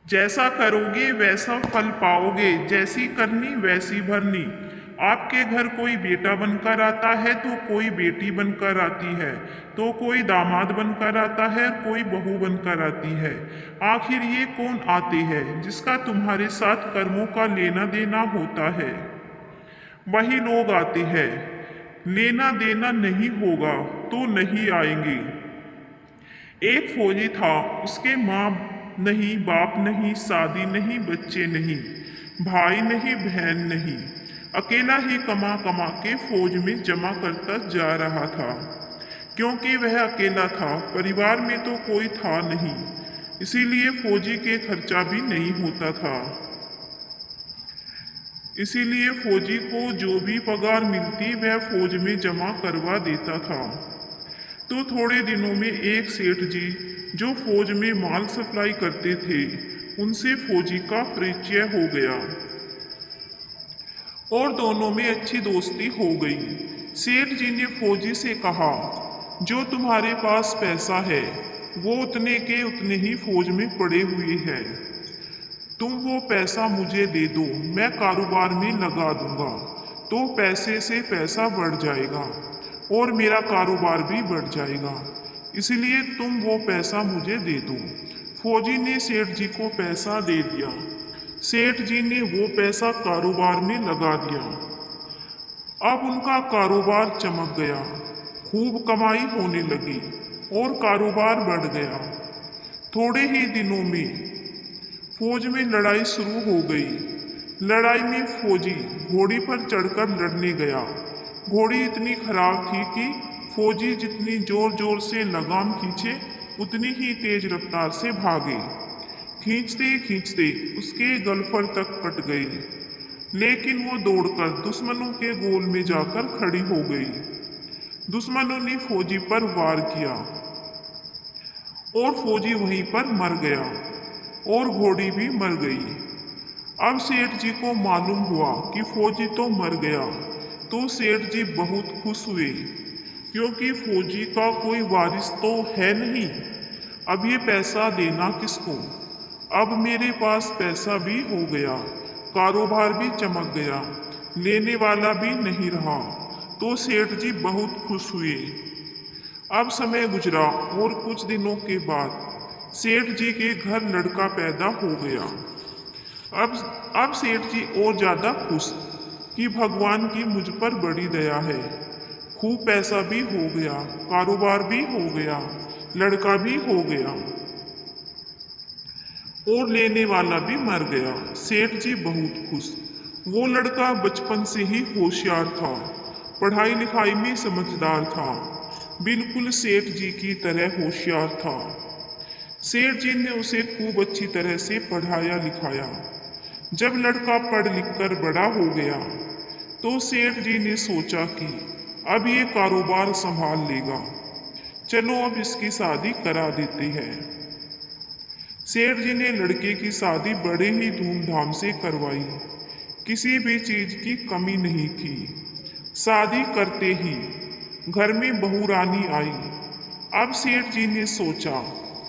जैसा करोगे वैसा फल पाओगे, जैसी करनी वैसी भरनी। आपके घर कोई बेटा बनकर आता है तो कोई बेटी बनकर आती है, तो कोई दामाद बनकर आता है, कोई बहू बनकर आती है। आखिर ये कौन आते हैं जिसका तुम्हारे साथ कर्मों का लेना देना होता है? वही लोग आते हैं। लेना देना नहीं होगा तो नहीं आएंगे। एक फौजी था, उसके माँ नहीं, बाप नहीं, शादी नहीं, बच्चे नहीं, भाई नहीं, बहन नहीं। अकेला ही कमा कमा के फौज में जमा करता जा रहा था। क्योंकि वह अकेला था, परिवार में तो कोई था नहीं, इसीलिए फौजी के खर्चा भी नहीं होता था। इसीलिए फौजी को जो भी पगार मिलती वह फौज में जमा करवा देता था। तो थोड़े दिनों में एक सेठ जी जो फौज में माल सप्लाई करते थे, उनसे फौजी का परिचय हो गया और दोनों में अच्छी दोस्ती हो गई। सेठ जी ने फौजी से कहा, जो तुम्हारे पास पैसा है वो उतने के उतने ही फौज में पड़े हुए हैं। तुम वो पैसा मुझे दे दो, मैं कारोबार में लगा दूंगा, तो पैसे से पैसा बढ़ जाएगा और मेरा कारोबार भी बढ़ जाएगा। इसलिए तुम वो पैसा मुझे दे दो। फौजी ने सेठ जी को पैसा दे दिया। सेठ जी ने वो पैसा कारोबार में लगा दिया। अब उनका कारोबार चमक गया, खूब कमाई होने लगी और कारोबार बढ़ गया। थोड़े ही दिनों में फौज में लड़ाई शुरू हो गई। लड़ाई में फौजी घोड़ी पर चढ़कर लड़ने गया। घोड़ी इतनी खराब थी कि फौजी जितनी जोर जोर से लगाम खींचे उतनी ही तेज रफ्तार से भागे। खींचते खींचते उसके गलफर तक कट गई, लेकिन वो दौड़कर दुश्मनों के गोल में जाकर खड़ी हो गई। दुश्मनों ने फौजी पर वार किया और फौजी वहीं पर मर गया और घोड़ी भी मर गई। अब सेठ जी को मालूम हुआ कि फौजी तो मर गया, तो सेठ जी बहुत खुश हुए, क्योंकि फौजी का कोई वारिस तो है नहीं। अब ये पैसा देना किसको? अब मेरे पास पैसा भी हो गया, कारोबार भी चमक गया, लेने वाला भी नहीं रहा। तो सेठ जी बहुत खुश हुए। अब समय गुजरा और कुछ दिनों के बाद सेठ जी के घर लड़का पैदा हो गया। अब सेठ जी और ज्यादा खुश कि भगवान की मुझ पर बड़ी दया है। खूब पैसा भी हो गया, कारोबार भी हो गया, लड़का भी हो गया और लेने वाला भी मर गया। सेठ जी बहुत खुश। वो लड़का बचपन से ही होशियार था, पढ़ाई लिखाई में समझदार था, बिल्कुल सेठ जी की तरह होशियार था। सेठ जी ने उसे खूब अच्छी तरह से पढ़ाया लिखाया। जब लड़का पढ़ लिख कर बड़ा हो गया, तो सेठ जी ने सोचा कि अब ये कारोबार संभाल लेगा, चलो अब इसकी शादी करा देते हैं। सेठ जी ने लड़के की शादी बड़े ही धूमधाम से करवाई। किसी भी चीज की कमी नहीं थी। शादी करते ही घर में बहू रानी आई। अब सेठ जी ने सोचा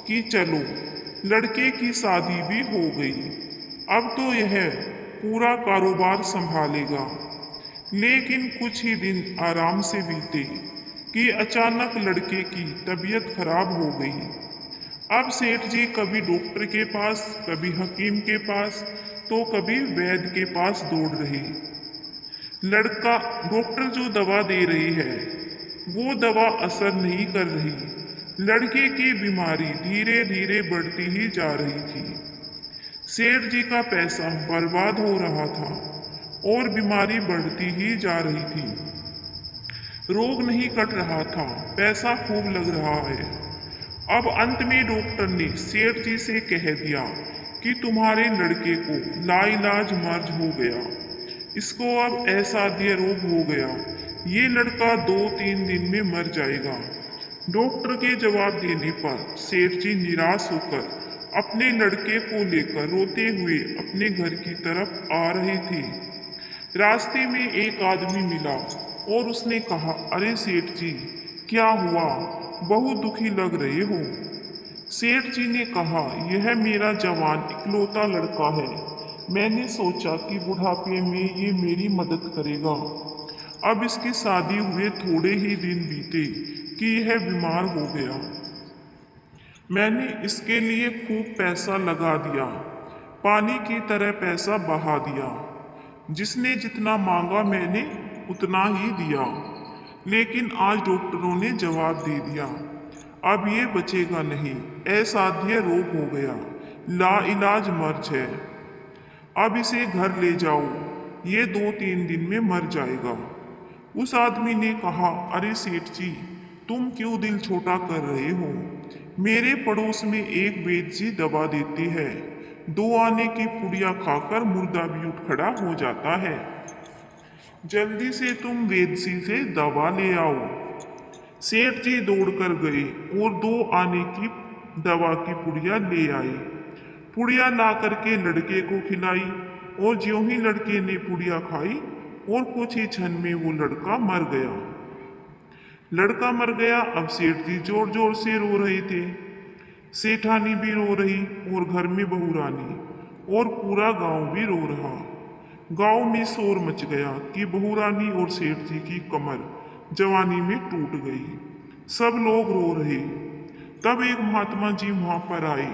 कि चलो लड़के की शादी भी हो गई, अब तो यह पूरा कारोबार संभालेगा। लेकिन कुछ ही दिन आराम से बीते कि अचानक लड़के की तबीयत खराब हो गई। अब सेठ जी कभी डॉक्टर के पास, कभी हकीम के पास, तो कभी वैद्य के पास दौड़ रहे। लड़का डॉक्टर जो दवा दे रही है वो दवा असर नहीं कर रही। लड़के की बीमारी धीरे धीरे बढ़ती ही जा रही थी। सेठ जी का पैसा बर्बाद हो रहा था और बीमारी बढ़ती ही जा रही थी। रोग नहीं कट रहा था, पैसा खूब लग रहा है। अब अंत में डॉक्टर ने सेठ जी से कह दिया कि तुम्हारे लड़के को लाइलाज मर्ज हो गया, इसको अब असाध्य रोग हो गया, ये लड़का 2-3 दिन में मर जाएगा। डॉक्टर के जवाब देने पर सेठ जी निराश होकर अपने लड़के को लेकर रोते हुए अपने घर की तरफ आ रहे थे। रास्ते में एक आदमी मिला और उसने कहा, अरे सेठ जी, क्या हुआ? बहुत दुखी लग रहे हो। सेठ जी ने कहा, यह मेरा जवान इकलौता लड़का है। मैंने सोचा कि बुढ़ापे में ये मेरी मदद करेगा। अब इसकी शादी हुए थोड़े ही दिन बीते कि यह बीमार हो गया। मैंने इसके लिए खूब पैसा लगा दिया, पानी की तरह पैसा बहा दिया। जिसने जितना मांगा मैंने उतना ही दिया। लेकिन आज डॉक्टरों ने जवाब दे दिया, अब ये बचेगा नहीं, असाध्य रोग हो गया, लाइलाज मर्ज है। अब इसे घर ले जाओ, ये 2-3 दिन में मर जाएगा। उस आदमी ने कहा, अरे सेठ जी, तुम क्यों दिल छोटा कर रहे हो? मेरे पड़ोस में एक वैद्य जी दवा देती है, 2 आने की पुड़िया खाकर मुर्दा भी उठ खड़ा हो जाता है। जल्दी से तुम वैद्य जी से दवा ले आओ। सेठ जी दौड़कर गए और 2 आने की दवा की पुड़िया ले आए। पुड़िया ला करके लड़के को खिलाई और ज्यों ही लड़के ने पुड़िया खाई और कुछ ही क्षण में वो लड़का मर गया। लड़का मर गया। अब सेठ जी जोर जोर से रो रहे थे। सेठानी भी रो रही और घर में बहू रानी और पूरा गांव भी रो रहा। गांव में शोर मच गया कि बहू रानी और सेठ जी की कमर जवानी में टूट गई। सब लोग रो रहे। तब एक महात्मा जी वहां पर आए।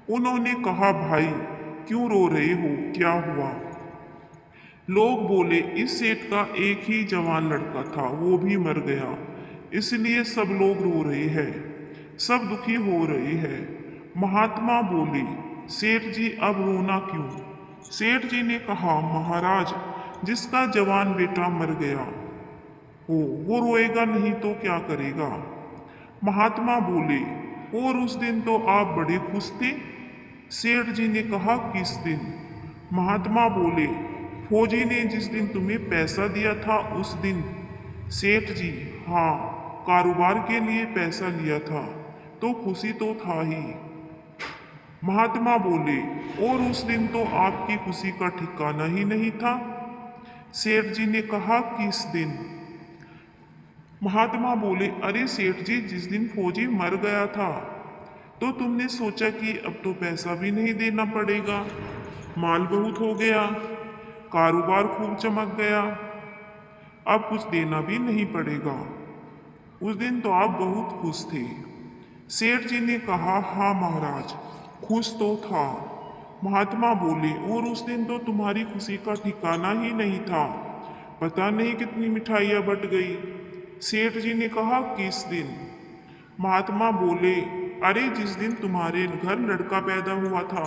उन्होंने कहा, भाई क्यों रो रहे हो, क्या हुआ? लोग बोले, इस सेठ का एक ही जवान लड़का था, वो भी मर गया, इसलिए सब लोग रो रहे हैं, सब दुखी हो रहे हैं। महात्मा बोले, सेठ जी अब रोना क्यों? सेठ जी ने कहा, महाराज, जिसका जवान बेटा मर गया हो वो रोएगा नहीं तो क्या करेगा? महात्मा बोले, और उस दिन तो आप बड़े खुश थे। सेठ जी ने कहा, किस दिन? महात्मा बोले, फौजी ने जिस दिन तुम्हें पैसा दिया था उस दिन। सेठ जी, हाँ, कारोबार के लिए पैसा लिया था तो खुशी तो था ही। महात्मा बोले, और उस दिन तो आपकी खुशी का ठिकाना ही नहीं था। सेठ जी ने कहा, किस दिन? महात्मा बोले, अरे सेठ जी, जिस दिन फौजी मर गया था तो तुमने सोचा कि अब तो पैसा भी नहीं देना पड़ेगा, माल बहुत हो गया, कारोबार खूब चमक गया, अब कुछ देना भी नहीं पड़ेगा। उस दिन तो आप बहुत खुश थे। सेठ जी ने कहा, हाँ महाराज, खुश तो था। महात्मा बोले, और उस दिन तो तुम्हारी खुशी का ठिकाना ही नहीं था, पता नहीं कितनी मिठाइयाँ बट गई। सेठ जी ने कहा, किस दिन? महात्मा बोले, अरे जिस दिन तुम्हारे घर लड़का पैदा हुआ था।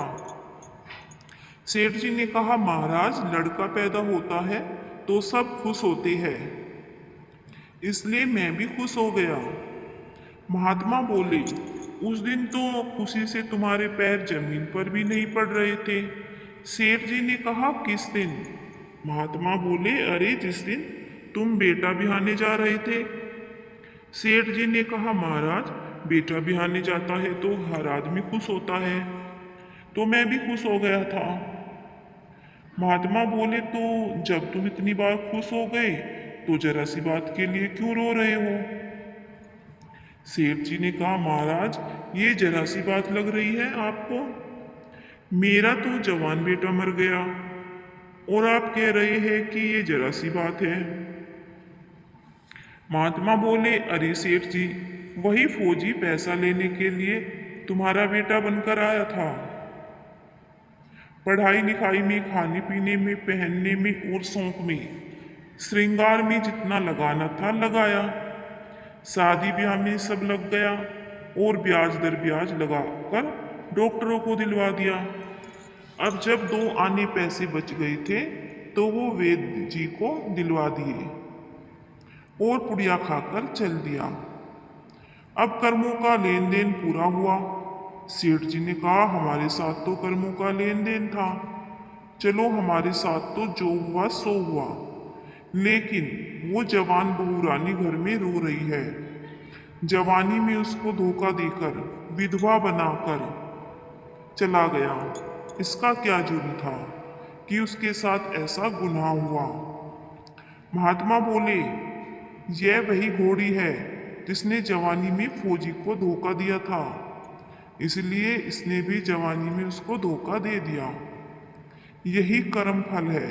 सेठ जी ने कहा, महाराज, लड़का पैदा होता है तो सब खुश होते हैं, इसलिए मैं भी खुश हो गया। महात्मा बोले, उस दिन तो खुशी से तुम्हारे पैर जमीन पर भी नहीं पड़ रहे थे। सेठ जी ने कहा, किस दिन? महात्मा बोले, अरे जिस दिन तुम बेटा बिहाने जा रहे थे। सेठ जी ने कहा, महाराज, बेटा बिहाने जाता है तो हर आदमी खुश होता है, तो मैं भी खुश हो गया था। महात्मा बोले, तो जब तुम इतनी बार खुश हो गए तो जरा सी बात के लिए क्यों रो रहे हो? सेठ जी ने कहा, महाराज, ये जरा सी बात लग रही है आपको? मेरा तो जवान बेटा मर गया और आप कह रहे हैं कि ये जरा सी बात है। महात्मा बोले, अरे सेठ जी, वही फौजी पैसा लेने के लिए तुम्हारा बेटा बनकर आया था। पढ़ाई लिखाई में, खाने पीने में, पहनने में और शौक में, श्रृंगार में जितना लगाना था लगाया, शादी ब्याह में सब लग गया और ब्याज दर ब्याज लगाकर डॉक्टरों को दिलवा दिया। अब जब 2 आने पैसे बच गए थे तो वो वैद्य जी को दिलवा दिए और पुड़िया खाकर चल दिया। अब कर्मों का लेन देन पूरा हुआ। सेठ जी ने कहा, हमारे साथ तो कर्मों का लेन देन था, चलो हमारे साथ तो जो हुआ सो हुआ, लेकिन वो जवान बहू रानी घर में रो रही है। जवानी में उसको धोखा देकर विधवा बनाकर चला गया, इसका क्या जुर्म था कि उसके साथ ऐसा गुनाह हुआ? महात्मा बोले, यह वही घोड़ी है जिसने जवानी में फौजी को धोखा दिया था। इसलिए इसने भी जवानी में उसको धोखा दे दिया। यही कर्म फल है।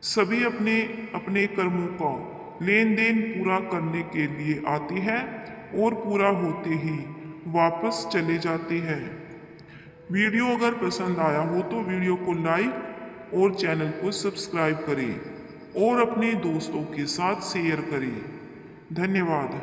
सभी अपने अपने कर्मों का लेन देन पूरा करने के लिए आते हैं और पूरा होते ही वापस चले जाते हैं। वीडियो अगर पसंद आया हो तो वीडियो को लाइक और चैनल को सब्सक्राइब करें और अपने दोस्तों के साथ शेयर करें। धन्यवाद।